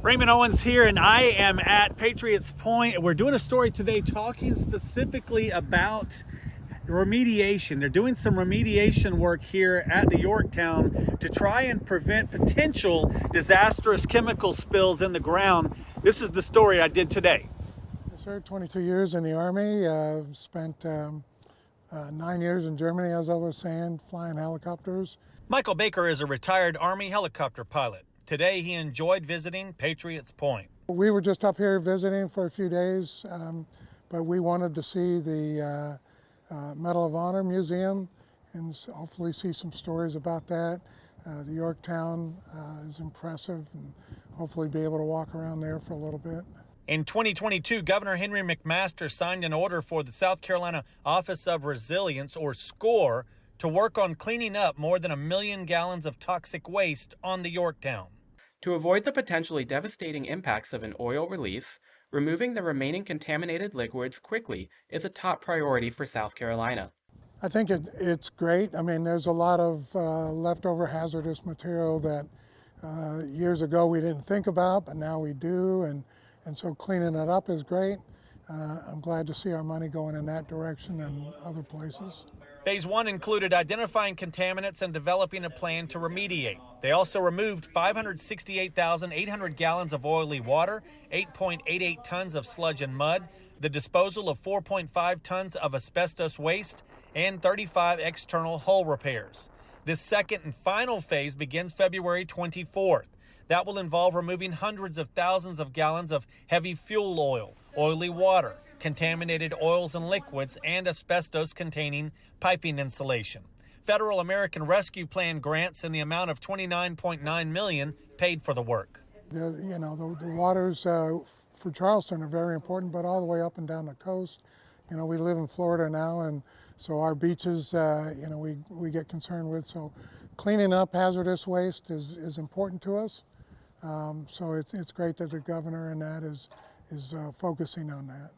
Raymond Owens here, and I am at Patriots Point. We're doing a story today talking specifically about remediation. They're doing some remediation work here at the Yorktown to try and prevent potential disastrous chemical spills in the ground. This is the story I did today. I served 22 years in the Army, spent 9 years in Germany, as I was saying, flying helicopters. Michael Baker is a retired Army helicopter pilot. Today he enjoyed visiting Patriots Point. We were just up here visiting for a few days, but we wanted to see the Medal of Honor Museum and hopefully see some stories about that. The Yorktown is impressive, and hopefully be able to walk around there for a little bit. In 2022, Governor Henry McMaster signed an order for the South Carolina Office of Resilience, or SCOR, to work on cleaning up more than 1 million gallons of toxic waste on the Yorktown. To avoid the potentially devastating impacts of an oil release, removing the remaining contaminated liquids quickly is a top priority for South Carolina. I think it's great. I mean, there's a lot of leftover hazardous material that years ago we didn't think about, but now we do, and so cleaning it up is great. I'm glad to see our money going in that direction and other places. Phase 1 included identifying contaminants and developing a plan to remediate. They also removed 568,800 gallons of oily water, 8.88 tons of sludge and mud, the disposal of 4.5 tons of asbestos waste, and 35 external hull repairs. This second and final phase begins February 24th. That will involve removing hundreds of thousands of gallons of heavy fuel oil, oily water, contaminated oils and liquids, and asbestos-containing piping insulation. Federal American Rescue Plan grants in the amount of $29.9 million paid for the work. The waters for Charleston are very important, but all the way up and down the coast. You know, we live in Florida now, and so our beaches, we get concerned with. So cleaning up hazardous waste is important to us. So it's great that the governor and that is focusing on that.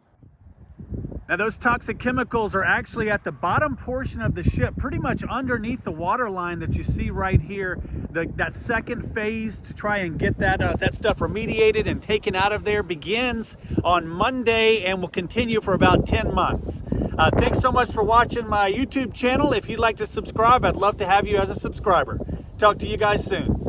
Now those toxic chemicals are actually at the bottom portion of the ship, pretty much underneath the water line that you see right here. That second phase to try and get that stuff remediated and taken out of there begins on Monday and will continue for about 10 months. Thanks so much for watching my YouTube channel. If you'd like to subscribe, I'd love to have you as a subscriber. Talk to you guys soon.